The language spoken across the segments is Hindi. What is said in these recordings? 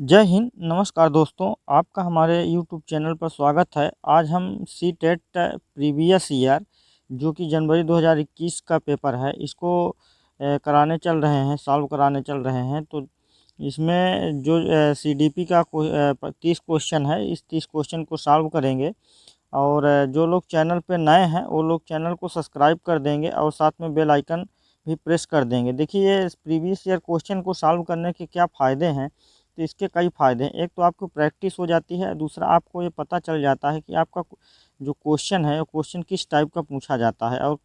जय हिंद, नमस्कार दोस्तों। आपका हमारे यूट्यूब चैनल पर स्वागत है। आज हम सी टेट प्रीवियस ईयर जो कि जनवरी 2021 का पेपर है, इसको कराने चल रहे हैं, सॉल्व कराने चल रहे हैं। तो इसमें जो सीडीपी का 30 क्वेश्चन है, इस 30 क्वेश्चन को सॉल्व करेंगे। और जो लोग चैनल पे नए हैं वो लोग चैनल को सब्सक्राइब कर देंगे और साथ में बेल आइकन भी प्रेस कर देंगे। देखिए, ये प्रीवियस ईयर क्वेश्चन को सॉल्व करने के क्या फ़ायदे हैं। तो इसके कई फ़ायदे हैं। एक तो आपको प्रैक्टिस हो जाती है, दूसरा आपको ये पता चल जाता है कि आपका जो क्वेश्चन है वो क्वेश्चन किस टाइप का पूछा जाता है, और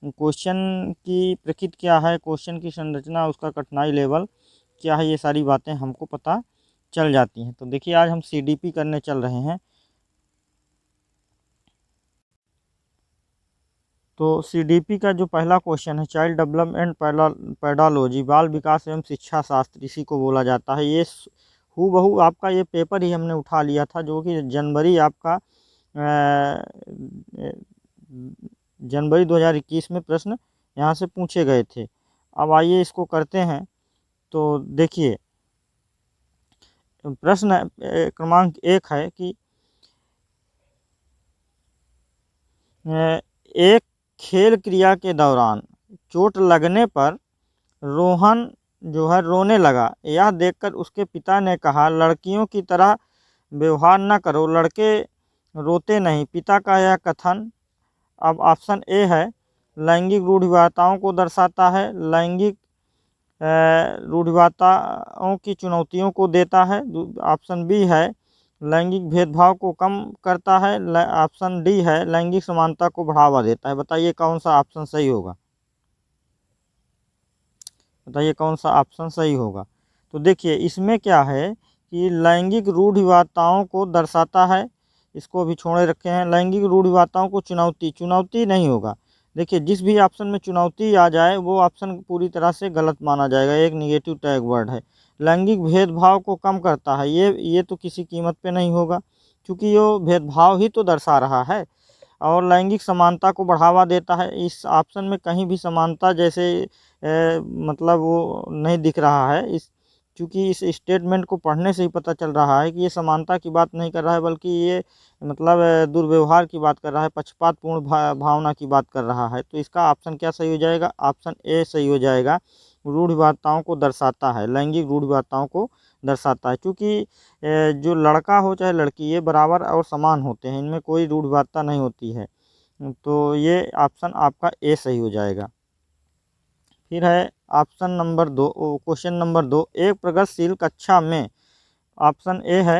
क्वेश्चन की प्रकृति क्या है, क्वेश्चन की संरचना, उसका कठिनाई लेवल क्या है, ये सारी बातें हमको पता चल जाती हैं। तो देखिए, आज हम सीडीपी करने चल रहे हैं। तो सीडीपी का जो पहला क्वेश्चन है, चाइल्ड डेवलपमेंट पेडालॉजी, बाल विकास एवं शिक्षा शास्त्र, इसी को बोला जाता है। ये हूबहू आपका ये पेपर ही हमने उठा लिया था, जो कि जनवरी 2021 में प्रश्न यहाँ से पूछे गए थे। अब आइए इसको करते हैं। तो देखिए, प्रश्न क्रमांक 1 है कि एक खेल क्रिया के दौरान चोट लगने पर रोहन जो है रोने लगा। यह देखकर उसके पिता ने कहा, लड़कियों की तरह व्यवहार न करो, लड़के रोते नहीं। पिता का यह कथन, अब ऑप्शन ए है, लैंगिक रूढ़िवादिताओं को दर्शाता है, लैंगिक रूढ़िवादिताओं की चुनौतियों को देता है। ऑप्शन बी है, लैंगिक भेदभाव को कम करता है। ऑप्शन डी है, लैंगिक समानता को बढ़ावा देता है। बताइए कौन सा ऑप्शन सही होगा। बताइए कौन सा ऑप्शन सही होगा। तो देखिए, इसमें क्या है कि लैंगिक रूढ़िवादिताओं को दर्शाता है, इसको भी छोड़े रखे हैं। लैंगिक रूढ़िवादिताओं को चुनौती नहीं होगा। देखिए, जिस भी ऑप्शन में चुनौती आ जाए वो ऑप्शन पूरी तरह से गलत माना जाएगा, एक निगेटिव टैग वर्ड है। लैंगिक भेदभाव को कम करता है, ये तो किसी कीमत पे नहीं होगा, क्योंकि ये भेदभाव ही तो दर्शा रहा है। और लैंगिक समानता को बढ़ावा देता है, इस ऑप्शन में कहीं भी समानता जैसे मतलब वो नहीं दिख रहा है। चूँकि इस स्टेटमेंट को पढ़ने से ही पता चल रहा है कि ये समानता की बात नहीं कर रहा है, बल्कि ये मतलब दुर्व्यवहार की बात कर रहा है, पक्षपातपूर्ण भावना की बात कर रहा है। तो इसका ऑप्शन क्या सही हो जाएगा? ऑप्शन ए सही हो जाएगा। रूढ़िवादिताओं को दर्शाता है, लैंगिक रूढ़िवादिताओं को दर्शाता है। चूँकि जो लड़का हो चाहे लड़की, ये बराबर और समान होते हैं, इनमें कोई रूढ़िवादिता नहीं होती है। तो ये ऑप्शन आपका ए सही हो जाएगा। फिर है ऑप्शन नंबर 2, क्वेश्चन नंबर 2, एक प्रगतिशील कक्षा में, ऑप्शन ए है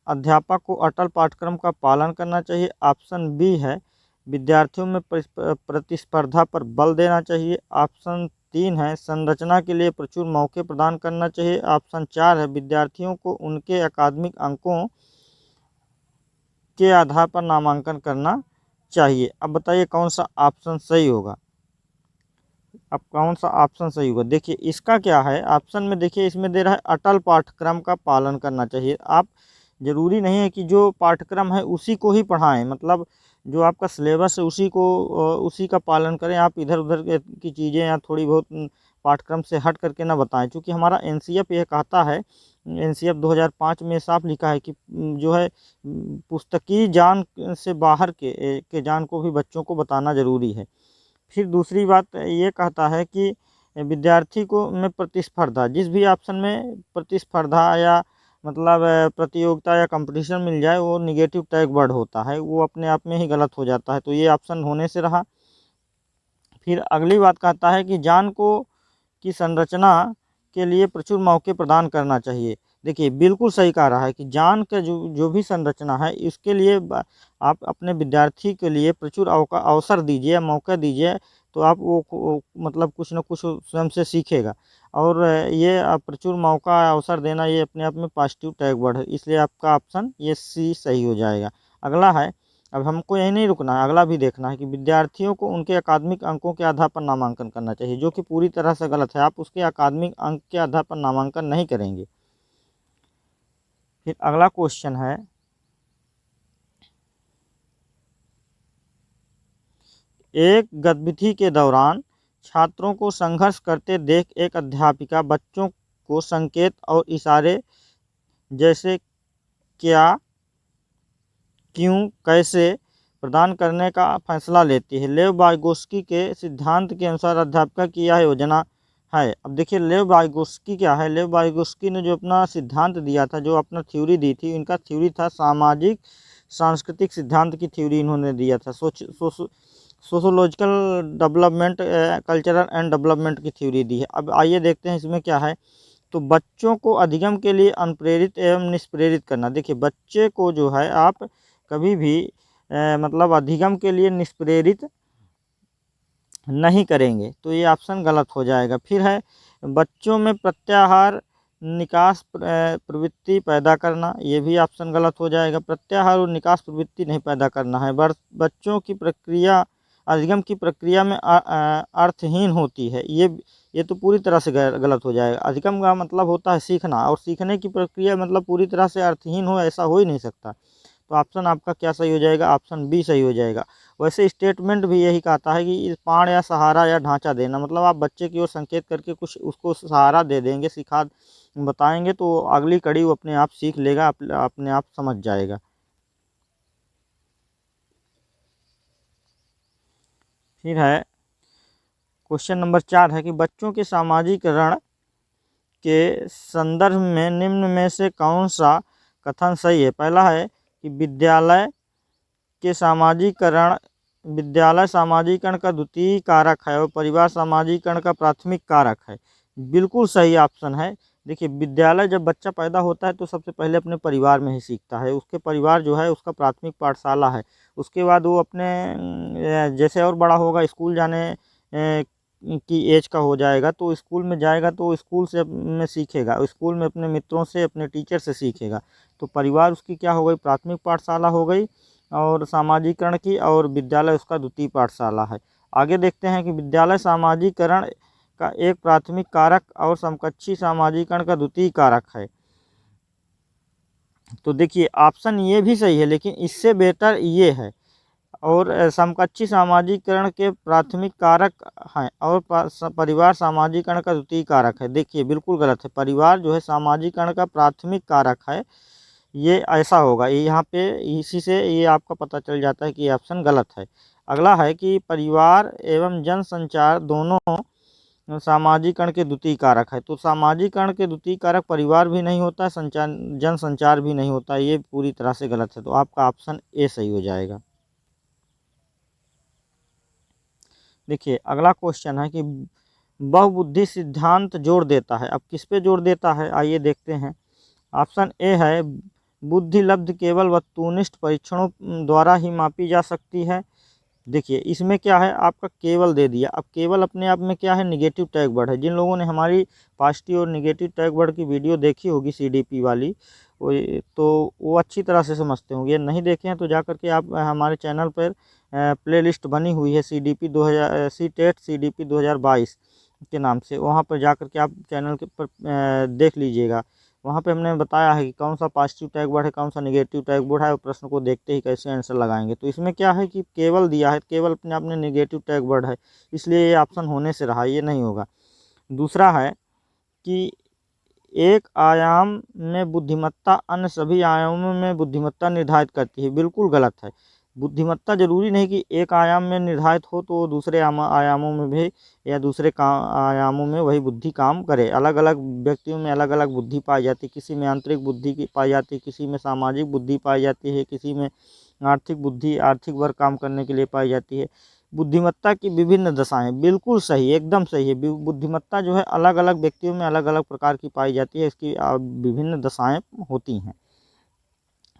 अध्यापक को अटल पाठ्यक्रम का पालन करना चाहिए। ऑप्शन बी है विद्यार्थियों में प्रतिस्पर्धा पर बल देना चाहिए। ऑप्शन 3 है संरचना के लिए प्रचुर मौके प्रदान करना चाहिए। ऑप्शन 4 है विद्यार्थियों को उनके अकादमिक अंकों के आधार पर नामांकन करना चाहिए। अब बताइए कौन सा ऑप्शन सही होगा। अब कौन सा ऑप्शन सही होगा? देखिए, इसका क्या है, ऑप्शन में देखिए इसमें दे रहा है अटल पाठ्यक्रम का पालन करना चाहिए। आप ज़रूरी नहीं है कि जो पाठ्यक्रम है उसी को ही पढ़ाएं, मतलब जो आपका सिलेबस है उसी का पालन करें। आप इधर उधर की चीज़ें या थोड़ी बहुत पाठ्यक्रम से हट करके ना बताएं, क्योंकि हमारा एनसीईआरटी यह कहता है, एनसीईआरटी 2005 में साफ लिखा है कि जो है पुस्तकीय ज्ञान से बाहर के ज्ञान को भी बच्चों को बताना ज़रूरी है। फिर दूसरी बात ये कहता है कि विद्यार्थी को में प्रतिस्पर्धा, जिस भी ऑप्शन में प्रतिस्पर्धा या मतलब प्रतियोगिता या कंपटीशन मिल जाए वो निगेटिव टैग वर्ड होता है, वो अपने आप में ही गलत हो जाता है। तो ये ऑप्शन होने से रहा। फिर अगली बात कहता है कि ज्ञान को की संरचना के लिए प्रचुर मौके प्रदान करना चाहिए। देखिए, बिल्कुल सही कह रहा है कि ज्ञान का जो जो भी संरचना है इसके लिए आप अपने विद्यार्थी के लिए प्रचुर अवसर दीजिए, मौका दीजिए, तो आप मतलब कुछ न कुछ स्वयं से सीखेगा। और ये प्रचुर मौका अवसर देना, ये अपने आप में पॉजिटिव टैग वर्ड है, इसलिए आपका ऑप्शन ये सी सही हो जाएगा। अगला है, अब हमको यही नहीं रुकना है, अगला भी देखना है कि विद्यार्थियों को उनके अकादमिक अंकों के आधार पर नामांकन करना चाहिए, जो कि पूरी तरह से गलत है। आप उसके अकादमिक अंक के आधार पर नामांकन नहीं करेंगे। फिर अगला क्वेश्चन है, एक गतिविधि के दौरान छात्रों को संघर्ष करते देख एक अध्यापिका बच्चों को संकेत और इशारे जैसे क्या, क्यों, कैसे प्रदान करने का फैसला लेती है। लेव वाइगोस्की के सिद्धांत के अनुसार अध्यापक की यह योजना है। अब देखिए लेव वाइगोस्की क्या है। लेव वाइगोस्की ने जो अपना सिद्धांत दिया था, जो अपना थ्योरी दी थी, इनका थ्योरी था सामाजिक सांस्कृतिक सिद्धांत की थ्योरी इन्होंने दिया था। Sociological development, cultural and development की थ्योरी दी है। अब आइए देखते हैं इसमें क्या है। तो बच्चों को अधिगम के लिए अनुप्रेरित एवं निष्प्रेरित करना। देखिए बच्चे को जो है आप कभी भी मतलब अधिगम के लिए निष्प्रेरित नहीं करेंगे, तो ये ऑप्शन गलत हो जाएगा। फिर है बच्चों में प्रत्याहार निकास प्रवृत्ति पैदा करना, ये भी ऑप्शन गलत हो जाएगा। प्रत्याहार और निकास प्रवृत्ति नहीं पैदा करना है। बच्चों की प्रक्रिया अधिगम की प्रक्रिया में अर्थहीन होती है, ये तो पूरी तरह से गलत हो जाएगा। अधिगम का मतलब होता है सीखना, और सीखने की प्रक्रिया मतलब पूरी तरह से अर्थहीन हो, ऐसा हो ही नहीं सकता। तो ऑप्शन आपका क्या सही हो जाएगा, ऑप्शन बी सही हो जाएगा। वैसे स्टेटमेंट भी यही कहता है कि पाण या सहारा या ढांचा देना, मतलब आप बच्चे की ओर संकेत करके कुछ उसको सहारा दे देंगे, सिखा बताएंगे, तो अगली कड़ी वो अपने आप सीख लेगा, अपने आप समझ जाएगा। फिर है क्वेश्चन नंबर 4 है कि बच्चों के सामाजिकरण के संदर्भ में निम्न में से कौन सा कथन सही है। पहला है कि विद्यालय सामाजिकरण का द्वितीय कारक है और परिवार सामाजिकरण का प्राथमिक कारक है। बिल्कुल सही ऑप्शन है। देखिए विद्यालय जब बच्चा पैदा होता है तो सबसे पहले अपने परिवार में ही सीखता है, उसके परिवार जो है उसका प्राथमिक पाठशाला है। उसके बाद वो अपने जैसे और बड़ा होगा, स्कूल जाने की एज का हो जाएगा, तो स्कूल में जाएगा तो स्कूल से में सीखेगा, स्कूल में अपने मित्रों से, अपने टीचर से सीखेगा। तो परिवार उसकी क्या हो गई, प्राथमिक पाठशाला हो गई और सामाजिकरण की, और विद्यालय उसका द्वितीय पाठशाला है। आगे देखते हैं कि विद्यालय सामाजिकरण का एक प्राथमिक कारक और समकक्षी सामाजिकरण का द्वितीय कारक है। तो देखिए ऑप्शन ये भी सही है, लेकिन इससे बेहतर ये है। और समकक्षी सामाजिकरण के प्राथमिक कारक हैं और परिवार सामाजिकरण का द्वितीय कारक है। देखिए बिल्कुल गलत है। परिवार जो है सामाजिकरण का प्राथमिक कारक है, ये ऐसा होगा। ये यहाँ पे इसी से ये आपका पता चल जाता है कि ये ऑप्शन गलत है। अगला है कि परिवार एवं जनसंचार दोनों सामाजिकरण के द्वितीय कारक है। तो सामाजिकरण के द्वितीय कारक परिवार भी नहीं होता है, जनसंचार भी नहीं होता, ये पूरी तरह से गलत है। तो आपका ऑप्शन ए सही हो जाएगा। देखिए अगला क्वेश्चन है कि बहुबुद्धि सिद्धांत जोर देता है। अब किस पे जोर देता है, आइए देखते हैं। ऑप्शन ए है बुद्धि लब्ध केवल वस्तुनिष्ठ परीक्षणों द्वारा ही मापी जा सकती है। देखिए इसमें क्या है, आपका केवल दे दिया। अब केवल अपने आप में क्या है, निगेटिव टैग वर्ड है। जिन लोगों ने हमारी पॉजिटिव और निगेटिव टैग वर्ड की वीडियो देखी होगी सीडीपी वाली, तो वो अच्छी तरह से समझते होंगे। नहीं देखे हैं तो जा करके आप हमारे चैनल पर प्लेलिस्ट बनी हुई है सीडीपी 2000 सीटेट सीडीपी 2022 के नाम से, वहाँ पर जा करके आप चैनल के पर देख लीजिएगा। वहाँ पे हमने बताया है कि कौन सा पॉजिटिव टैग वर्ड है, कौन सा नेगेटिव टैग वर्ड है, और प्रश्न को देखते ही कैसे आंसर लगाएंगे। तो इसमें क्या है कि केवल दिया है, केवल अपने आप में नेगेटिव टैग वर्ड है, इसलिए ये ऑप्शन होने से रहा, ये नहीं होगा। दूसरा है कि एक आयाम में बुद्धिमत्ता अन्य सभी आयामों में बुद्धिमत्ता निर्धारित करती है। बिल्कुल गलत है। बुद्धिमत्ता जरूरी नहीं कि एक आयाम में निर्धारित हो तो दूसरे आयामों में भी या दूसरे आयामों में वही बुद्धि काम करे। अलग अलग व्यक्तियों में अलग अलग बुद्धि पाई जाती है। किसी में आंतरिक बुद्धि की पाई जाती है, किसी में सामाजिक बुद्धि पाई जाती है, किसी में आर्थिक बुद्धि, आर्थिक वर्क काम करने के लिए पाई जाती है। बुद्धिमत्ता की विभिन्न दशाएं, बिल्कुल सही, एकदम सही है। बुद्धिमत्ता जो है अलग अलग व्यक्तियों में अलग अलग प्रकार की पाई जाती है, इसकी विभिन्न दशाएं होती हैं।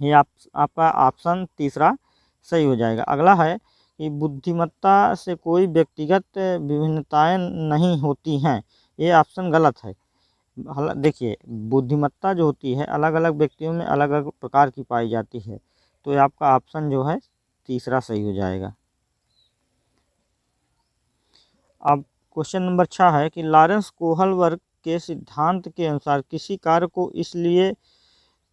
ये आपका ऑप्शन तीसरा सही हो जाएगा। अगला है कि बुद्धिमत्ता से कोई व्यक्तिगत विभिन्नताएं नहीं होती हैं, ये ऑप्शन गलत है। देखिए बुद्धिमत्ता जो होती है अलग अलग व्यक्तियों में अलग अलग प्रकार की पाई जाती है, तो ये आपका ऑप्शन जो है तीसरा सही हो जाएगा। अब क्वेश्चन नंबर 6 है कि लॉरेंस कोहलबर्ग के सिद्धांत के अनुसार किसी कार्य को इसलिए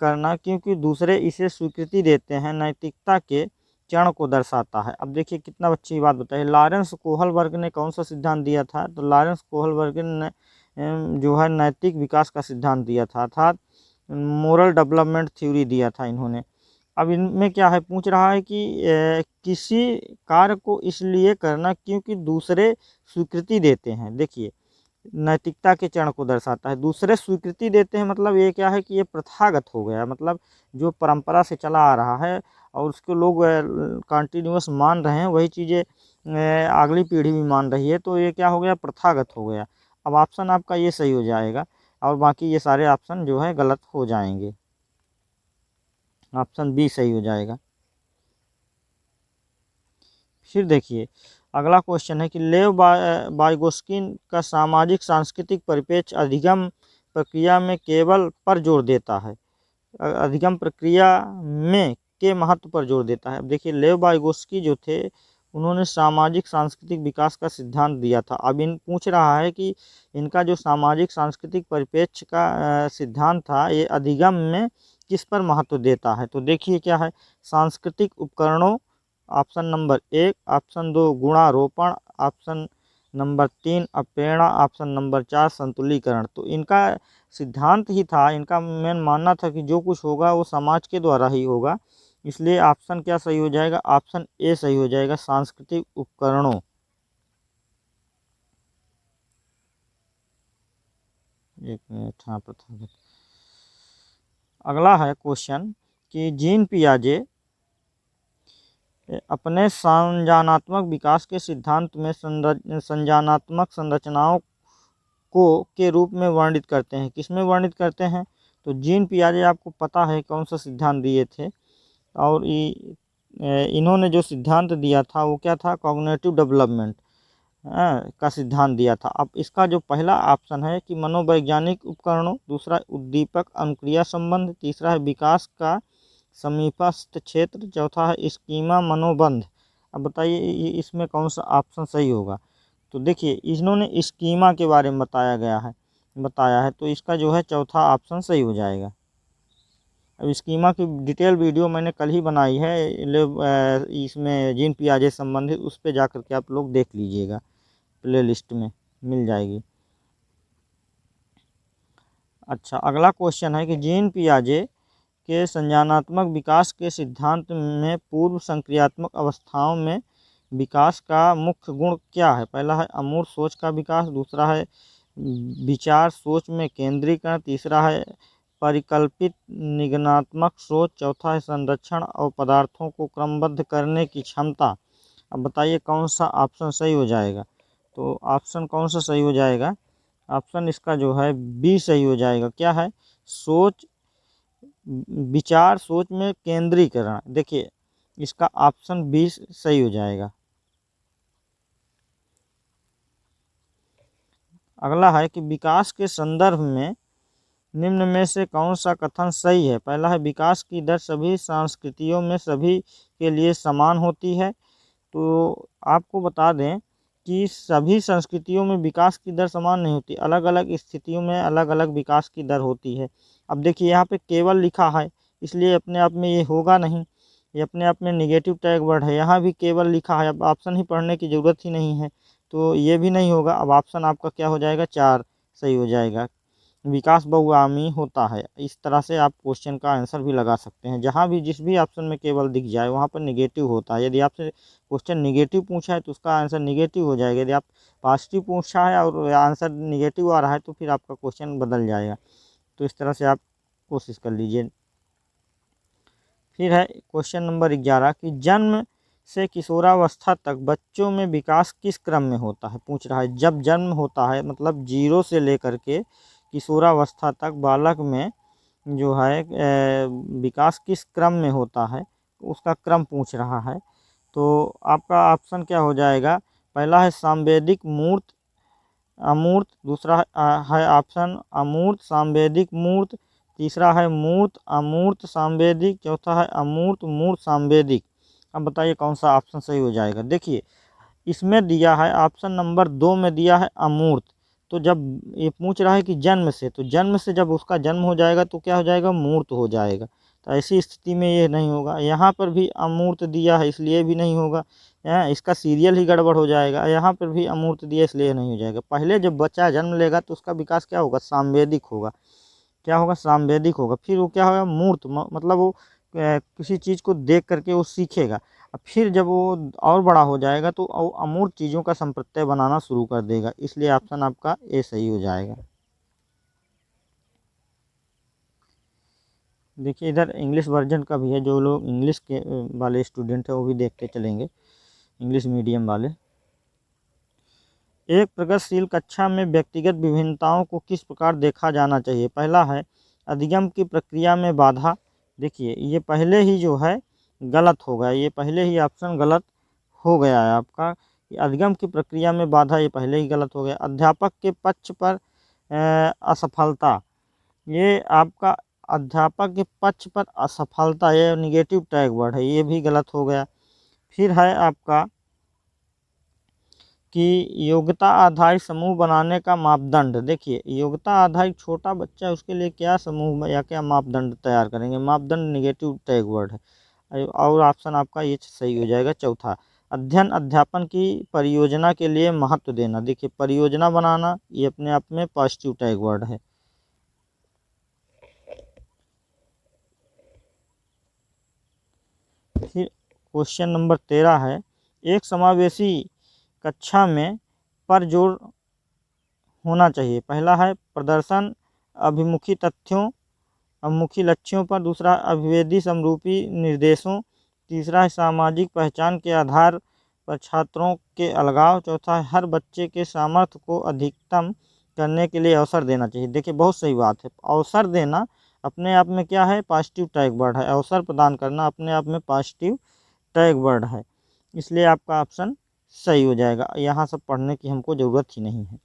करना क्योंकि दूसरे इसे स्वीकृति देते हैं नैतिकता के चरण को दर्शाता है। अब देखिए कितना अच्छी बात बताई। लॉरेंस कोहलबर्ग ने कौन सा सिद्धांत दिया था, तो लॉरेंस कोहलबर्ग ने जो है नैतिक विकास का सिद्धांत दिया था, अर्थात मोरल डेवलपमेंट थ्योरी दिया था इन्होंने। अब इनमें क्या है, पूछ रहा है कि किसी कार्य को इसलिए करना क्योंकि दूसरे स्वीकृति देते हैं। देखिए, नैतिकता के चरण को दर्शाता है। दूसरे स्वीकृति देते हैं मतलब ये क्या है कि ये प्रथागत हो गया, मतलब जो परंपरा से चला आ रहा है और उसको लोग कंटिन्यूअस मान रहे हैं, वही चीज़ें अगली पीढ़ी भी मान रही है, तो ये क्या हो गया, प्रथागत हो गया। अब ऑप्शन आपका ये सही हो जाएगा और बाकी ये सारे ऑप्शन जो है गलत हो जाएंगे। ऑप्शन बी सही हो जाएगा। फिर देखिए अगला क्वेश्चन है कि लेव वाइगोस्किन का सामाजिक सांस्कृतिक परिप्रेक्ष्य अधिगम प्रक्रिया में केवल पर जोर देता है, अधिगम प्रक्रिया में के महत्व पर जोर देता है। अब देखिए लेव वाइगोस्की जो थे उन्होंने सामाजिक सांस्कृतिक विकास का सिद्धांत दिया था। अब इन पूछ रहा है कि इनका जो सामाजिक सांस्कृतिक परिप्रेक्ष्य का सिद्धांत था ये अधिगम में किस पर महत्व देता है। तो देखिए क्या है, सांस्कृतिक उपकरणों, ऑप्शन नंबर 1, ऑप्शन 2 गुणारोपण, ऑप्शन नंबर 3 अप्रेरणा, ऑप्शन नंबर 4 संतुलीकरण। तो इनका सिद्धांत ही था, इनका मेन मानना था कि जो कुछ होगा वो समाज के द्वारा ही होगा, इसलिए ऑप्शन क्या सही हो जाएगा, ऑप्शन ए सही हो जाएगा, सांस्कृतिक उपकरणों। एक मिनट, हाँ प्रथम। अगला है क्वेश्चन कि जीन पियाजे अपने संज्ञानात्मक विकास के सिद्धांत में संज्ञानात्मक संरचनाओं को के रूप में वर्णित करते हैं। किसमें वर्णित करते हैं, तो जीन पियाजे आपको पता है कौन सा सिद्धांत दिए थे, और इन्होंने जो सिद्धांत दिया था वो क्या था, कॉग्निटिव डेवलपमेंट का सिद्धांत दिया था। अब इसका जो पहला ऑप्शन है कि मनोवैज्ञानिक उपकरणों, दूसरा उद्दीपक अनुक्रिया संबंध, तीसरा है विकास का समीपस्थ क्षेत्र, चौथा है स्कीमा मनोबंध। अब बताइए इसमें कौन सा ऑप्शन सही होगा। तो देखिए इन्होंने स्कीमा के बारे में बताया है, तो इसका जो है चौथा ऑप्शन सही हो जाएगा। अब स्कीमा की डिटेल वीडियो मैंने कल ही बनाई है, इसमें जीन पियाजे संबंधित, उस पर जा कर के आप लोग देख लीजिएगा, प्ले लिस्ट में मिल जाएगी। अच्छा, अगला क्वेश्चन है कि जीन पियाजे के संज्ञानात्मक विकास के सिद्धांत में पूर्व संक्रियात्मक अवस्थाओं में विकास का मुख्य गुण क्या है। पहला है अमूर्त सोच का विकास, दूसरा है विचार सोच में केंद्रीकरण, तीसरा है परिकल्पित निगमनात्मक सोच, चौथा है संरक्षण और पदार्थों को क्रमबद्ध करने की क्षमता। अब बताइए कौन सा ऑप्शन सही हो जाएगा। तो ऑप्शन कौन सा सही हो जाएगा, ऑप्शन इसका जो है बी सही हो जाएगा। क्या है, सोच, विचार सोच में केंद्रीकरण। देखिए इसका ऑप्शन बी सही हो जाएगा। अगला है कि विकास के संदर्भ में निम्न में से कौन सा कथन सही है। पहला है विकास की दर सभी संस्कृतियों में सभी के लिए समान होती है। तो आपको बता दें कि सभी संस्कृतियों में विकास की दर समान नहीं होती, अलग अलग स्थितियों में अलग अलग विकास की दर होती है। अब देखिए यहाँ पे केवल लिखा है, इसलिए अपने आप में ये होगा नहीं, ये अपने आप में निगेटिव टैग वर्ड है। यहाँ भी केवल लिखा है, अब ऑप्शन ही पढ़ने की ज़रूरत ही नहीं है, तो ये भी नहीं होगा। अब ऑप्शन आपका क्या हो जाएगा, 4 सही हो जाएगा, विकास बहुआयामी होता है। इस तरह से आप क्वेश्चन का आंसर भी लगा सकते हैं, जहाँ भी जिस भी ऑप्शन में केवल दिख जाए वहाँ पर निगेटिव होता है। यदि आपसे क्वेश्चन निगेटिव पूछा है तो उसका आंसर निगेटिव हो जाएगा, यदि आप पॉजिटिव पूछा है और आंसर निगेटिव आ रहा है तो फिर आपका क्वेश्चन बदल जाएगा। तो इस तरह से आप कोशिश कर लीजिए। फिर है क्वेश्चन नंबर 11 कि जन्म से किशोरावस्था तक बच्चों में विकास किस क्रम में होता है। पूछ रहा है जब जन्म होता है मतलब 0 से लेकर के किशोरावस्था तक बालक में जो है विकास किस क्रम में होता है, उसका क्रम पूछ रहा है। तो आपका ऑप्शन क्या हो जाएगा, पहला है सांवेदिक मूर्त अमूर्त, दूसरा है ऑप्शन अमूर्त सांवेदिक मूर्त, तीसरा है मूर्त अमूर्त सांवेदिक, चौथा है अमूर्त मूर्त सांवेदिक। अब बताइए कौन सा ऑप्शन सही हो जाएगा। देखिए इसमें दिया है ऑप्शन नंबर 2 में दिया है अमूर्त। तो जब ये पूछ रहा है कि जन्म से, तो जन्म से जब उसका जन्म हो जाएगा तो क्या हो जाएगा, मूर्त हो जाएगा। तो ऐसी स्थिति में ये नहीं होगा। यहाँ पर भी अमूर्त दिया है इसलिए भी नहीं होगा। इसका सीरियल ही गड़बड़ हो जाएगा। यहाँ पर भी अमूर्त दिया इसलिए नहीं हो जाएगा। पहले जब बच्चा जन्म लेगा तो उसका विकास क्या होगा, सांवेदिक होगा। क्या होगा, सांवेदिक होगा। फिर वो क्या होगा, मूर्त, मतलब वो किसी चीज़ को देख करके वो सीखेगा। अब फिर जब वो और बड़ा हो जाएगा तो वो अमूर्त चीज़ों का संप्रत्यय बनाना शुरू कर देगा। इसलिए ऑप्शन आपका ए सही हो जाएगा। देखिए इधर इंग्लिश वर्जन का भी है, जो लोग इंग्लिश के वाले स्टूडेंट हैं वो भी देखते चलेंगे, इंग्लिश मीडियम वाले। एक प्रगतिशील कक्षा में व्यक्तिगत विभिन्नताओं को किस प्रकार देखा जाना चाहिए। पहला है अधिगम की प्रक्रिया में बाधा। देखिए ये पहले ही जो है गलत हो गया, ये पहले ही ऑप्शन गलत हो गया है आपका। अधिगम की प्रक्रिया में बाधा, ये पहले ही गलत हो गया। अध्यापक के पक्ष पर असफलता, ये आपका अध्यापक के पक्ष पर असफलता, ये निगेटिव टैग वर्ड है, ये भी गलत हो गया। फिर है आपका कि योग्यता आधारित समूह बनाने का मापदंड। देखिए योग्यता आधारित छोटा बच्चा है, उसके लिए क्या समूह या क्या मापदंड तैयार करेंगे, मापदंड निगेटिव टैग वर्ड है। और ऑप्शन आपका ये सही हो जाएगा चौथा। अध्ययन अध्यापन की परियोजना के लिए महत्व देना। देखिए परियोजना बनाना ये अपने आप में पॉजिटिव टैग वर्ड है। फिर क्वेश्चन नंबर 13 है, एक समावेशी कक्षा में पर जोर होना चाहिए। पहला है प्रदर्शन अभिमुखी तथ्यों अभिमुखी लक्ष्यों पर। दूसरा अभिवेदी समरूपी निर्देशों। तीसरा है सामाजिक पहचान के आधार पर छात्रों के अलगाव। चौथा है हर बच्चे के सामर्थ्य को अधिकतम करने के लिए अवसर देना चाहिए। देखिए बहुत सही बात है, अवसर देना अपने आप में क्या है, पॉजिटिव टैग वर्ड है। अवसर प्रदान करना अपने आप में पॉजिटिव टैग वर्ड है, इसलिए आपका ऑप्शन सही हो जाएगा। यहाँ सब पढ़ने की हमको ज़रूरत ही नहीं है।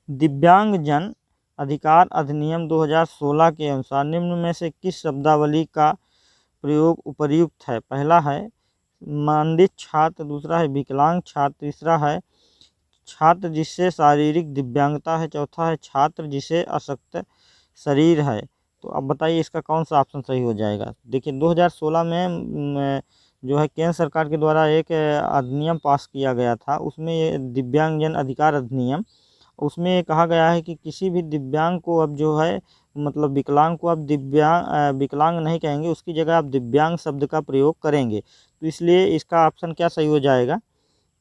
दिव्यांगजन अधिकार अधिनियम 2016 के अनुसार निम्न में से किस शब्दावली का प्रयोग उपर्युक्त है। पहला है मंदित छात्र, दूसरा है विकलांग छात्र, तीसरा है छात्र जिससे शारीरिक दिव्यांगता है, चौथा है छात्र जिसे अशक्त शरीर है। तो अब बताइए इसका कौन सा ऑप्शन सही हो जाएगा। देखिए 2016 में जो है केंद्र सरकार के द्वारा एक अधिनियम पास किया गया था, उसमें ये दिव्यांगजन अधिकार अधिनियम, उसमें ये कहा गया है कि किसी भी दिव्यांग को अब जो है, मतलब विकलांग को अब विकलांग नहीं कहेंगे, उसकी जगह आप दिव्यांग शब्द का प्रयोग करेंगे। तो इसलिए इसका ऑप्शन क्या सही हो जाएगा,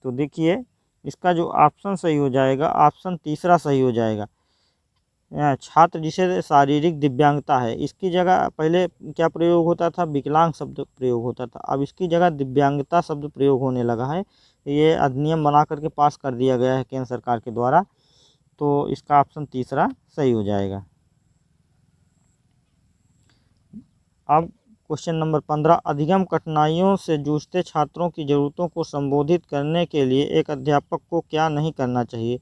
तो देखिए इसका जो ऑप्शन सही हो जाएगा, ऑप्शन तीसरा सही हो जाएगा। छात्र जिसे शारीरिक दिव्यांगता है, इसकी जगह पहले क्या प्रयोग होता था, विकलांग शब्द प्रयोग होता था, अब इसकी जगह दिव्यांगता शब्द प्रयोग होने लगा है। ये अधिनियम बना करके पास कर दिया गया है केंद्र सरकार के द्वारा, तो इसका ऑप्शन तीसरा सही हो जाएगा। अब क्वेश्चन नंबर 15, अधिगम कठिनाइयों से जूझते छात्रों की ज़रूरतों को संबोधित करने के लिए एक अध्यापक को क्या नहीं करना चाहिए।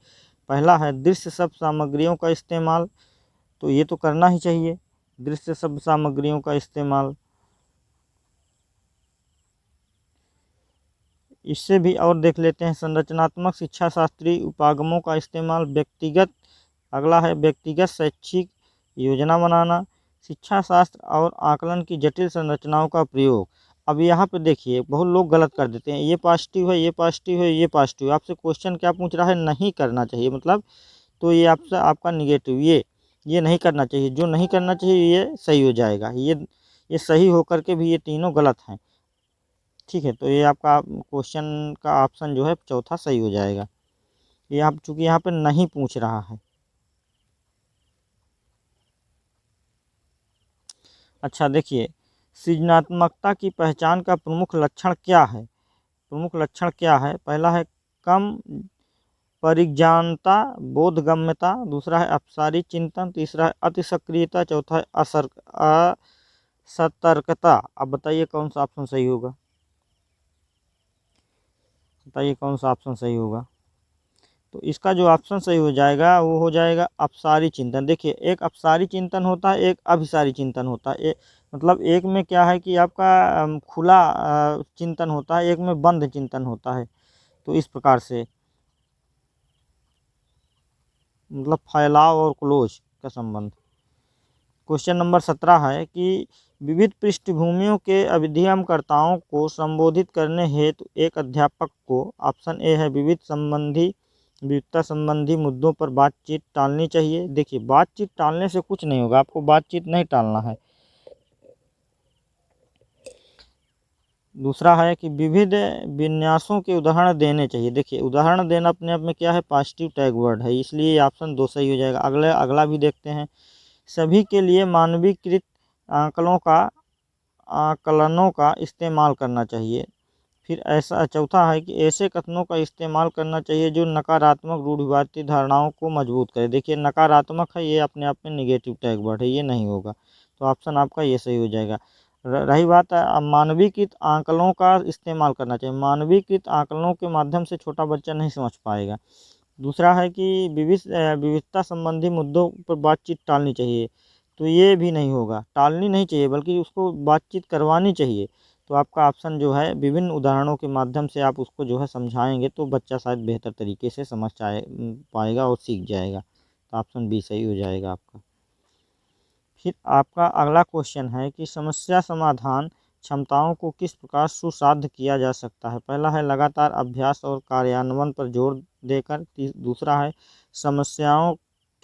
पहला है दृश्य शब्द सामग्रियों का इस्तेमाल, तो ये तो करना ही चाहिए, दृश्य शब्द सामग्रियों का इस्तेमाल। इससे भी और देख लेते हैं, संरचनात्मक शिक्षा शास्त्री उपागमों का इस्तेमाल, व्यक्तिगत, अगला है व्यक्तिगत शैक्षिक योजना बनाना, शिक्षा शास्त्र और आकलन की जटिल संरचनाओं का प्रयोग। अब यहाँ पे देखिए बहुत लोग गलत कर देते हैं, ये पॉजिटिव है, ये पॉजिटिव है, ये पॉजिटिव। आपसे क्वेश्चन क्या पूछ रहा है, नहीं करना चाहिए मतलब, तो ये आपसे आपका निगेटिव, ये नहीं करना चाहिए, जो नहीं करना चाहिए ये सही हो जाएगा। ये सही होकर के भी ये तीनों गलत हैं। ठीक है, तो ये आपका क्वेश्चन का ऑप्शन जो है चौथा सही हो जाएगा। ये आप चूंकि यहाँ पे नहीं पूछ रहा है। अच्छा देखिए, सृजनात्मकता की पहचान का प्रमुख लक्षण क्या है। प्रमुख लक्षण क्या है, पहला है कम परिज्ञानता बोधगम्यता, दूसरा है अपसारी चिंतन, तीसरा है अति सक्रियता, चौथा है असतर्कता। अब बताइए कौन सा ऑप्शन सही होगा, बताइए कौन सा ऑप्शन सही होगा। तो इसका जो ऑप्शन सही हो जाएगा वो हो जाएगा अपसारी चिंतन। देखिए एक अपसारी चिंतन होता है, एक अभिसारी चिंतन होता है। मतलब एक में क्या है कि आपका खुला चिंतन होता है, एक में बंद चिंतन होता है। तो इस प्रकार से मतलब फैलाव और क्लोज का संबंध। क्वेश्चन नंबर 17 है कि विविध पृष्ठभूमियों के अध्ययनकर्ताओं को संबोधित करने हेतु एक अध्यापक को, ऑप्शन ए है विविधता संबंधी मुद्दों पर बातचीत टालनी चाहिए। देखिए, बातचीत टालने से कुछ नहीं होगा, आपको बातचीत नहीं टालना है। दूसरा है कि विविध विन्यासों के उदाहरण देने चाहिए। देखिए, उदाहरण देना अपने आप में क्या है, पॉजिटिव टैग वर्ड है, इसलिए ऑप्शन 2 सही हो जाएगा। अगला भी देखते हैं। सभी के लिए मानवीकृत आकलनों का इस्तेमाल करना चाहिए। फिर ऐसा चौथा है कि ऐसे कथनों का इस्तेमाल करना चाहिए जो नकारात्मक रूढ़िवादी धारणाओं को मजबूत करे। देखिए, नकारात्मक है, ये अपने आप में निगेटिव टैग वर्ड है, ये नहीं होगा, तो ऑप्शन आपका ये सही हो जाएगा। रही बात मानवीकृत आकलों का इस्तेमाल करना चाहिए। मानवीकृत आकलों के माध्यम से छोटा बच्चा नहीं समझ पाएगा। दूसरा है कि विविधता संबंधी मुद्दों पर बातचीत टालनी चाहिए, तो ये भी नहीं होगा, टालनी नहीं चाहिए बल्कि उसको बातचीत करवानी चाहिए। तो आपका ऑप्शन जो है, विभिन्न उदाहरणों के माध्यम से आप उसको जो है समझाएंगे तो बच्चा शायद बेहतर तरीके से समझ पाएगा और सीख जाएगा। तो ऑप्शन बी सही हो जाएगा आपका। फिर आपका अगला क्वेश्चन है कि समस्या समाधान क्षमताओं को किस प्रकार सुसाध्य किया जा सकता है। पहला है लगातार अभ्यास और कार्यान्वयन पर जोर देकर। दूसरा है समस्याओं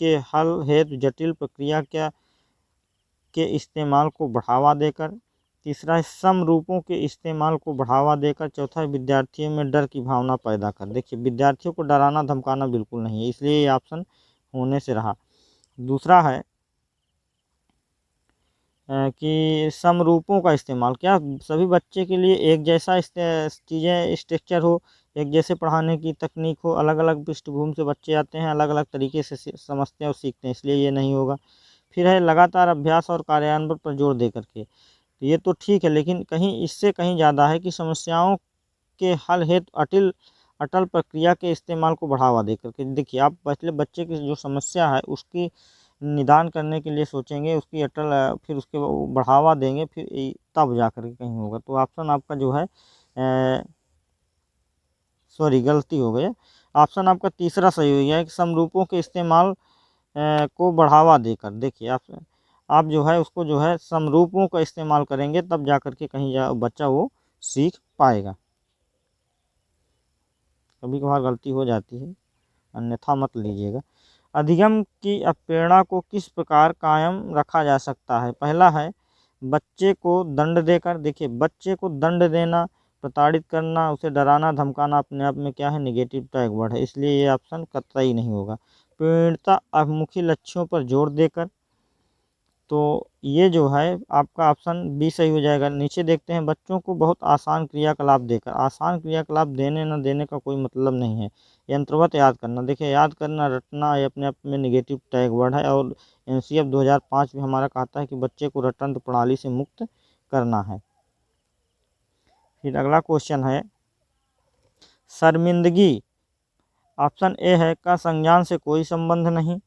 के हल हेतु जटिल प्रक्रिया के इस्तेमाल को बढ़ावा देकर। तीसरा है समरूपों के इस्तेमाल को बढ़ावा देकर। चौथा है विद्यार्थियों में डर की भावना पैदा कर। देखिए, विद्यार्थियों को डराना धमकाना बिल्कुल नहीं है, इसलिए ये ऑप्शन होने से रहा। दूसरा है कि समरूपों का इस्तेमाल, क्या सभी बच्चे के लिए एक जैसा चीज़ें स्ट्रक्चर हो, एक जैसे पढ़ाने की तकनीक हो, अलग अलग पृष्ठभूमि से बच्चे आते हैं, अलग अलग तरीके से समझते हैं और सीखते हैं, इसलिए ये नहीं होगा। फिर है लगातार अभ्यास और कार्यान्वयन पर जोर दे करके, तो ये तो ठीक है, लेकिन कहीं इससे कहीं ज़्यादा है कि समस्याओं के हल हेतु अटल प्रक्रिया के इस्तेमाल को बढ़ावा दे करके। देखिए, आप पहले बच्चे की जो समस्या है उसकी निदान करने के लिए सोचेंगे, उसकी फिर उसके बढ़ावा देंगे, फिर तब जा कर के कहीं होगा। तो ऑप्शन आपका जो है सॉरी, गलती हो गई, ऑप्शन आपका तीसरा सही हो गया है कि समरूपों के इस्तेमाल को बढ़ावा देकर। देखिए, आप जो है उसको जो है समरूपों का इस्तेमाल करेंगे तब जा कर के कहीं बच्चा वो सीख पाएगा। कभी कभार गलती हो जाती है, अन्यथा मत लीजिएगा। अधिगम की प्रेरणा को किस प्रकार कायम रखा जा सकता है। पहला है बच्चे को दंड देकर। देखिए, बच्चे को दंड देना, प्रताड़ित करना, उसे डराना धमकाना अपने आप में क्या है, निगेटिव टैग वर्ड है, इसलिए ये ऑप्शन कतई नहीं होगा। प्रेरणा अभिमुखी लक्ष्यों पर जोर देकर, तो ये जो है आपका ऑप्शन बी सही हो जाएगा। नीचे देखते हैं, बच्चों को बहुत आसान क्रियाकलाप देकर। आसान क्रियाकलाप देने न देने का कोई मतलब नहीं है। यंत्रवत याद करना, देखिए याद करना रटना ये अपने आप में निगेटिव टैग वर्ड है, और एनसीएफ 2005 भी हमारा कहता है कि बच्चे को रटंत प्रणाली से मुक्त करना है। फिर अगला क्वेश्चन है शर्मिंदगी, ऑप्शन ए है का संज्ञान से कोई संबंध नहीं।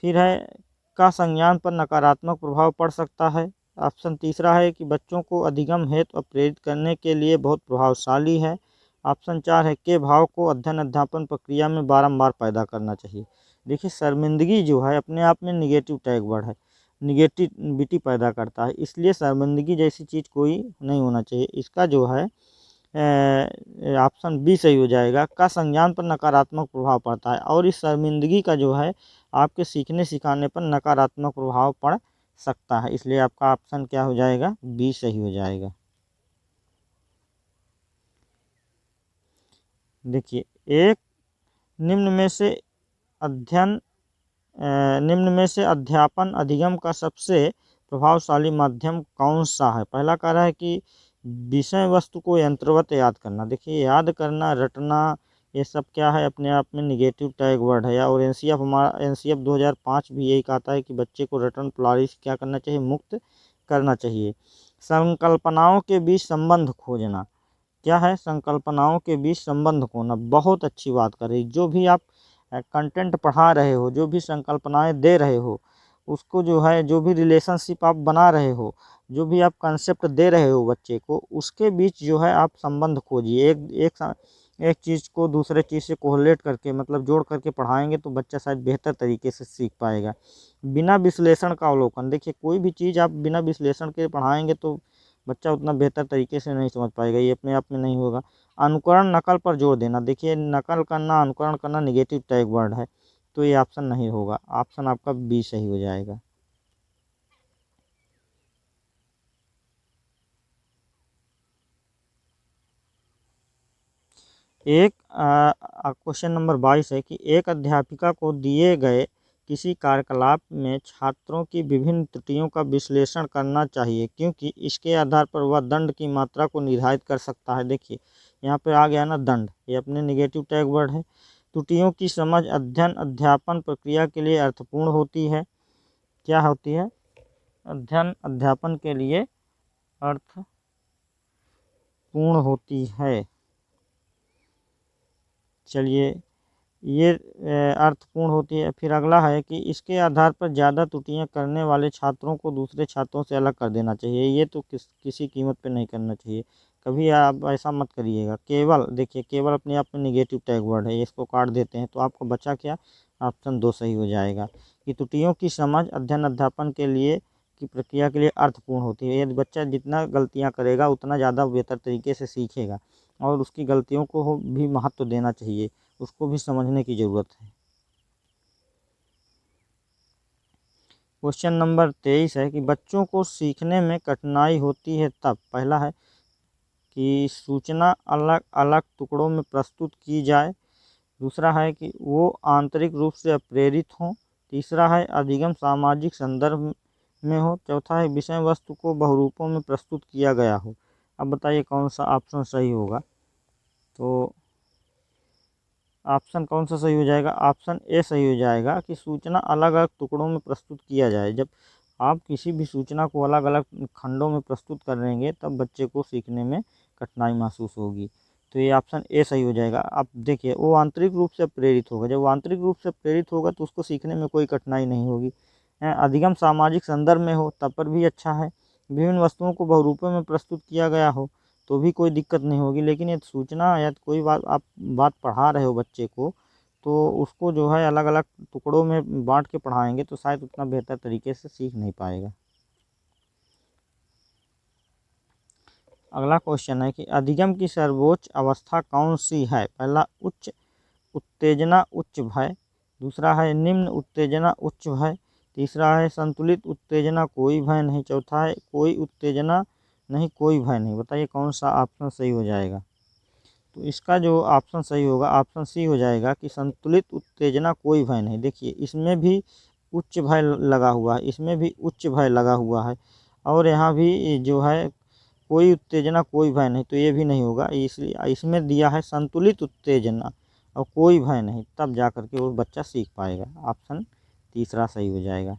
फिर है का संज्ञान पर नकारात्मक प्रभाव पड़ सकता है। ऑप्शन तीसरा है कि बच्चों को अधिगम हेतु प्रेरित करने के लिए बहुत प्रभावशाली है। ऑप्शन 4 है के भाव को अध्ययन अध्यापन प्रक्रिया में बारंबार पैदा करना चाहिए। देखिए, शर्मिंदगी जो है अपने आप में निगेटिव टैग वर्ड है, निगेटिविटी पैदा करता है, इसलिए शर्मिंदगी जैसी चीज़ कोई नहीं होना चाहिए। इसका जो है ऑप्शन बी सही हो जाएगा, का संज्ञान पर नकारात्मक प्रभाव पड़ता है, और इस शर्मिंदगी का जो है आपके सीखने सिखाने पर नकारात्मक प्रभाव पड़ सकता है, इसलिए आपका ऑप्शन क्या हो जाएगा, बी सही हो जाएगा। देखिए, एक निम्न में से अध्ययन निम्न में से अध्यापन अधिगम का सबसे प्रभावशाली माध्यम कौन सा है। पहला कह रहा है कि विषय वस्तु को यंत्रवत याद करना। देखिए, याद करना रटना ये सब क्या है, अपने आप में निगेटिव टैग वर्ड है। और एनसीएफ 2005 भी यही कहता है कि बच्चे को रटन प्रणाली से क्या करना चाहिए, मुक्त करना चाहिए। संकल्पनाओं के बीच संबंध खोजना, क्या है, संकल्पनाओं के बीच संबंध खोना, बहुत अच्छी बात कर रही। जो भी आप कंटेंट पढ़ा रहे हो, जो भी संकल्पनाएं दे रहे हो, उसको जो है, जो भी रिलेशनशिप आप बना रहे हो, जो भी आप कंसेप्ट दे रहे हो बच्चे को, उसके बीच जो है आप संबंध खोजिए। एक चीज़ को दूसरे चीज़ से कोरिलेट करके मतलब जोड़ करके पढ़ाएंगे तो बच्चा शायद बेहतर तरीके से सीख पाएगा। बिना विश्लेषण का अवलोकन, देखिए कोई भी चीज़ आप बिना विश्लेषण के पढ़ाएंगे तो बच्चा उतना बेहतर तरीके से नहीं समझ पाएगा, ये अपने आप में नहीं होगा। अनुकरण नकल पर जोर देना, देखिए नकल करना अनुकरण करना निगेटिव टैग वर्ड है, तो ये ऑप्शन नहीं होगा, ऑप्शन आपका बी सही हो जाएगा। एक क्वेश्चन नंबर 22 है कि एक अध्यापिका को दिए गए किसी कार्यकलाप में छात्रों की विभिन्न त्रुटियों का विश्लेषण करना चाहिए क्योंकि इसके आधार पर वह दंड की मात्रा को निर्धारित कर सकता है। देखिए यहाँ पे आ गया ना दंड, ये अपने निगेटिव टैग वर्ड है। त्रुटियों की समझ अध्ययन अध्यापन प्रक्रिया के लिए अर्थपूर्ण होती है। क्या होती है? अध्ययन अध्यापन के लिए अर्थपूर्ण होती है। चलिए ये अर्थपूर्ण होती है। फिर अगला है कि इसके आधार पर ज़्यादा त्रुटियां करने वाले छात्रों को दूसरे छात्रों से अलग कर देना चाहिए। ये तो किसी कीमत पे नहीं करना चाहिए, कभी आप ऐसा मत करिएगा। केवल देखिए केवल अपने आप में निगेटिव टैग वर्ड है, इसको काट देते हैं तो आपको बचा क्या? ऑप्शन 2 सही हो जाएगा कि त्रुटियों की समझ अध्ययन अध्यापन के लिए की प्रक्रिया के लिए अर्थपूर्ण होती है। यदि बच्चा जितना गलतियाँ करेगा उतना ज़्यादा बेहतर तरीके से सीखेगा और उसकी गलतियों को भी महत्व देना चाहिए, उसको भी समझने की ज़रूरत है। क्वेश्चन नंबर 23 है कि बच्चों को सीखने में कठिनाई होती है तब, पहला है कि सूचना अलग अलग टुकड़ों में प्रस्तुत की जाए, दूसरा है कि वो आंतरिक रूप से प्रेरित हों, तीसरा है अधिगम सामाजिक संदर्भ में हो, चौथा है विषय वस्तु को बहुरूपों में प्रस्तुत किया गया हो। अब बताइए कौन सा ऑप्शन सही होगा? तो ऑप्शन कौन सा सही हो जाएगा? ऑप्शन ए सही हो जाएगा कि सूचना अलग अलग टुकड़ों में प्रस्तुत किया जाए। जब आप किसी भी सूचना को अलग अलग खंडों में प्रस्तुत करेंगे तब बच्चे को सीखने में कठिनाई महसूस होगी, तो ये ऑप्शन ए सही हो जाएगा। अब देखिए वो आंतरिक रूप से प्रेरित होगा, जब वो आंतरिक रूप से प्रेरित होगा तो उसको सीखने में कोई कठिनाई नहीं होगी। अधिगम सामाजिक संदर्भ में हो तब पर भी अच्छा है, विभिन्न वस्तुओं को बहुरूपों में प्रस्तुत किया गया हो तो भी कोई दिक्कत नहीं होगी। लेकिन ये सूचना या कोई बात आप बात पढ़ा रहे हो बच्चे को तो उसको जो है अलग अलग टुकड़ों में बांट के पढ़ाएंगे तो शायद उतना बेहतर तरीके से सीख नहीं पाएगा। अगला क्वेश्चन है कि अधिगम की सर्वोच्च अवस्था कौन सी है? पहला उच्च उत्तेजना उच्च भय, दूसरा है निम्न उत्तेजना उच्च भय, तीसरा है संतुलित उत्तेजना कोई भय नहीं, चौथा है कोई उत्तेजना नहीं कोई भय नहीं। बताइए कौन सा ऑप्शन सही हो जाएगा? तो इसका जो ऑप्शन सही होगा ऑप्शन सी हो जाएगा कि संतुलित उत्तेजना कोई भय नहीं। देखिए इसमें भी उच्च भय लगा हुआ है, इसमें भी उच्च भय लगा हुआ है और यहाँ भी जो है कोई उत्तेजना कोई भय नहीं, तो ये भी नहीं होगा। इसलिए इसमें दिया है संतुलित उत्तेजना और कोई भय नहीं, तब जा कर के वो बच्चा सीख पाएगा। ऑप्शन तीसरा सही हो जाएगा।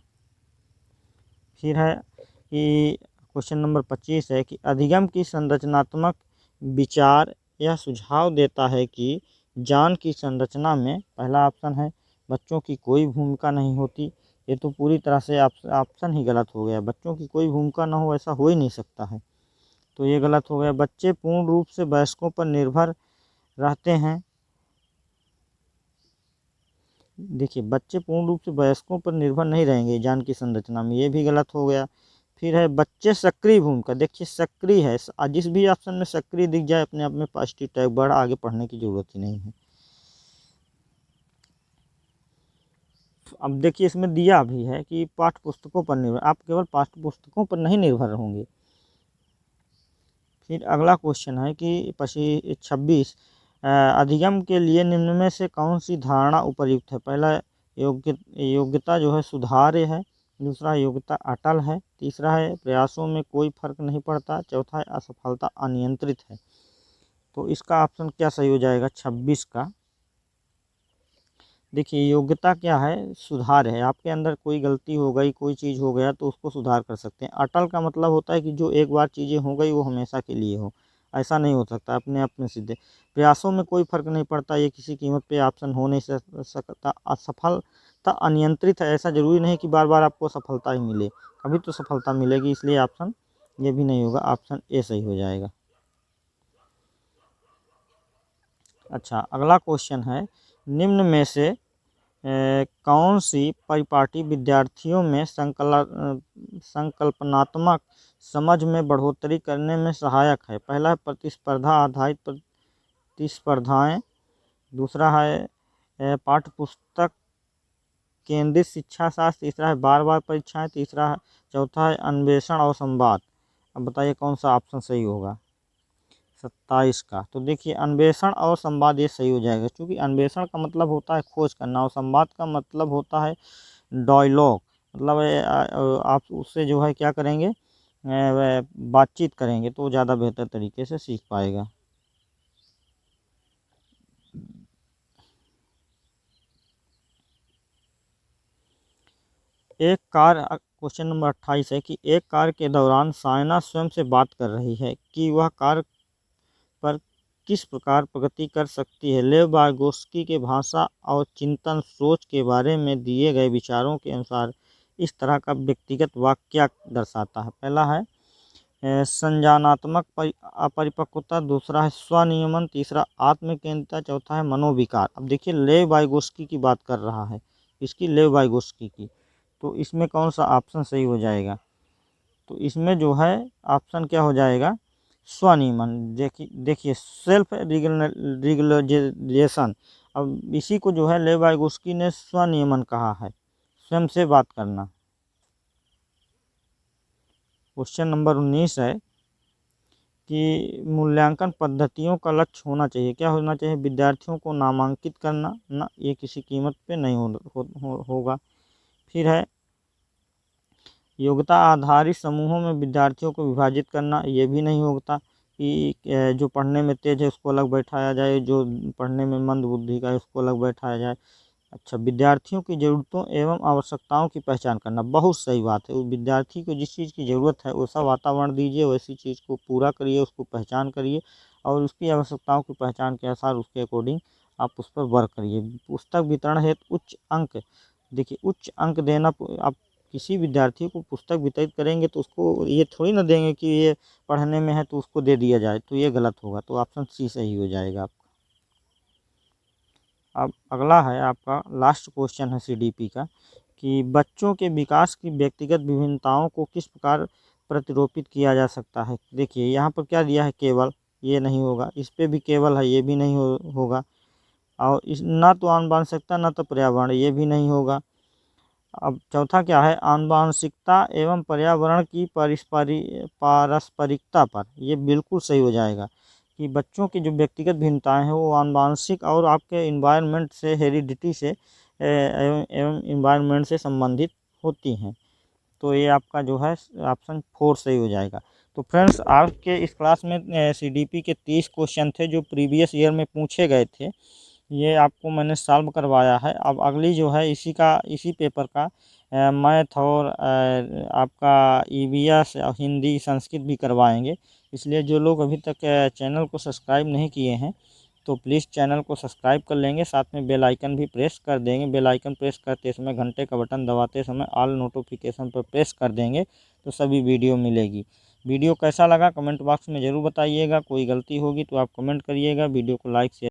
फिर है कि क्वेश्चन नंबर 25 है कि अधिगम की संरचनात्मक विचार यह सुझाव देता है कि ज्ञान की संरचना में, पहला ऑप्शन है बच्चों की कोई भूमिका नहीं होती, ये तो पूरी तरह से ऑप्शन ही गलत हो गया, बच्चों की कोई भूमिका ना हो ऐसा हो ही नहीं सकता है, तो ये गलत हो गया। बच्चे पूर्ण रूप से वयस्कों पर निर्भर रहते हैं, देखिए बच्चे पूर्ण रूप से वयस्कों पर निर्भर नहीं रहेंगे ज्ञान की संरचना में, ये भी गलत हो गया। फिर है बच्चे सक्रिय भूमिका, देखिए सक्रिय है, जिस भी ऑप्शन में सक्रिय दिख जाए अपने आप में पॉजिटिव टैग बढ़, आगे पढ़ने की जरूरत ही नहीं है। अब देखिए इसमें दिया भी है कि पाठ्य पुस्तकों पर निर्भर, आप केवल पाठ्य पुस्तकों पर नहीं निर्भर होंगे। फिर अगला क्वेश्चन है कि 26 अधिगम के लिए निम्न में से कौन सी धारणा उपयुक्त है? पहला योग्यता जो है सुधार्य है, दूसरा योग्यता अटल है, तीसरा है प्रयासों में कोई फर्क नहीं पड़ता, चौथा है असफलता अनियंत्रित है। तो इसका ऑप्शन क्या सही हो जाएगा 26 का? देखिए योग्यता क्या है? सुधार है, आपके अंदर कोई गलती हो गई कोई चीज़ हो गया तो उसको सुधार कर सकते हैं। अटल का मतलब होता है कि जो एक बार चीज़ें हो गई वो हमेशा के लिए हो, ऐसा नहीं हो सकता अपने आप में सीधे। प्रयासों में कोई फर्क नहीं पड़ता, ये किसी कीमत पे ऑप्शन हो नहीं सकता। असफलता अनियंत्रित है, ऐसा जरूरी नहीं कि बार बार आपको सफलता ही मिले, कभी तो सफलता मिलेगी, इसलिए ऑप्शन ये भी नहीं होगा, ऑप्शन ए सही हो जाएगा। अच्छा, अगला क्वेश्चन है, निम्न में से कौन सी परिपाटी विद्यार्थियों में संकल्पनात्मक समझ में बढ़ोतरी करने में सहायक है? पहला है प्रतिस्पर्धा आधारित प्रतिस्पर्धाएं, दूसरा है पाठ्य पुस्तक केंद्रित शिक्षा शास्त्र, तीसरा है बार बार परीक्षाएं, चौथा है अन्वेषण और संवाद। अब बताइए कौन सा ऑप्शन सही होगा 27 का। तो देखिए अन्वेषण और संवाद ये सही हो जाएगा, क्योंकि अन्वेषण का मतलब होता है खोज करना और संवाद का मतलब होता है डायलॉग, मतलब आप उससे जो है क्या करेंगे, बातचीत करेंगे तो ज़्यादा बेहतर तरीके से सीख पाएगा। एक कार क्वेश्चन नंबर 28 है कि एक कार के दौरान सायना स्वयं से बात कर रही है कि वह कार पर किस प्रकार प्रगति कर सकती है। लेव वाइगोत्स्की के भाषा और चिंतन सोच के बारे में दिए गए विचारों के अनुसार इस तरह का व्यक्तिगत वाक्य क्या दर्शाता है? पहला है संज्ञानात्मक अपरिपक्वता, दूसरा है स्वनियमन, तीसरा आत्मकेंद्रिता, चौथा है मनोविकार। अब देखिए लेव वाइगोत्स्की की बात कर रहा है, इसकी लेव वाइगोत्स्की की, तो इसमें कौन सा ऑप्शन सही हो जाएगा? तो इसमें जो है ऑप्शन क्या हो जाएगा, स्वनियमन। देखिए सेल्फ रेगुलेशन, अब इसी को जो है लेव वाइगोत्स्की ने स्वनियमन कहा है, स्वयं से बात करना। क्वेश्चन नंबर 19 है कि मूल्यांकन पद्धतियों का लक्ष्य होना चाहिए, क्या होना चाहिए? विद्यार्थियों को नामांकित करना ना, ये किसी कीमत पे नहीं होगा। फिर है योग्यता आधारित समूहों में विद्यार्थियों को विभाजित करना, ये भी नहीं होता कि जो पढ़ने में तेज है उसको अलग बैठाया जाए, जो पढ़ने में मंद बुद्धि का है उसको अलग बैठाया जाए। अच्छा, विद्यार्थियों की ज़रूरतों एवं आवश्यकताओं की पहचान करना, बहुत सही बात है। उस विद्यार्थी को जिस चीज़ की ज़रूरत है वैसा वातावरण दीजिए, वैसी चीज़ को पूरा करिए, उसको पहचान करिए और उसकी आवश्यकताओं की पहचान के अनुसार उसके अकॉर्डिंग आप उस पर वर्क करिए। पुस्तक वितरण हेतु उच्च अंक, देखिए उच्च अंक देना, आप किसी विद्यार्थी को पुस्तक वितरित करेंगे तो उसको ये थोड़ी ना देंगे कि ये पढ़ने में है तो उसको दे दिया जाए, तो ये गलत होगा। तो ऑप्शन सी सही हो जाएगा आपका। अब अगला है आपका लास्ट क्वेश्चन है सीडीपी का कि बच्चों के विकास की व्यक्तिगत विभिन्नताओं को किस प्रकार प्रतिरूपित किया जा सकता है? देखिए यहाँ पर क्या दिया है, केवल, ये नहीं होगा। इस पे भी केवल है, ये भी नहीं होगा। और इस ना तो आनुवंशिकता ना तो पर्यावरण, ये भी नहीं होगा। अब चौथा क्या है, आनुवंशिकता एवं पर्यावरण की पारस्परिकता पर, ये बिल्कुल सही हो जाएगा कि बच्चों की जो व्यक्तिगत भिन्नताएं हैं वो आनुवंशिक और आपके इन्वायरमेंट से, हेरिडिटी से एवं इन्वायरमेंट से संबंधित होती हैं। तो ये आपका जो है ऑप्शन 4 सही हो जाएगा। तो फ्रेंड्स आपके इस क्लास में सीडीपी के 30 क्वेश्चन थे जो प्रीवियस ईयर में पूछे गए थे, ये आपको मैंने सॉल्व करवाया है। अब अगली जो है इसी पेपर का मैथ और आपका ईवीएस हिंदी संस्कृत भी करवाएंगे। इसलिए जो लोग अभी तक चैनल को सब्सक्राइब नहीं किए हैं तो प्लीज़ चैनल को सब्सक्राइब कर लेंगे, साथ में बेल आइकन भी प्रेस कर देंगे। बेल आइकन प्रेस करते समय घंटे का बटन दबाते समय ऑल नोटिफिकेशन पर प्रेस कर देंगे तो सभी वीडियो मिलेगी। वीडियो कैसा लगा कमेंट बॉक्स में ज़रूर बताइएगा, कोई गलती होगी तो आप कमेंट करिएगा। वीडियो को लाइक शेयर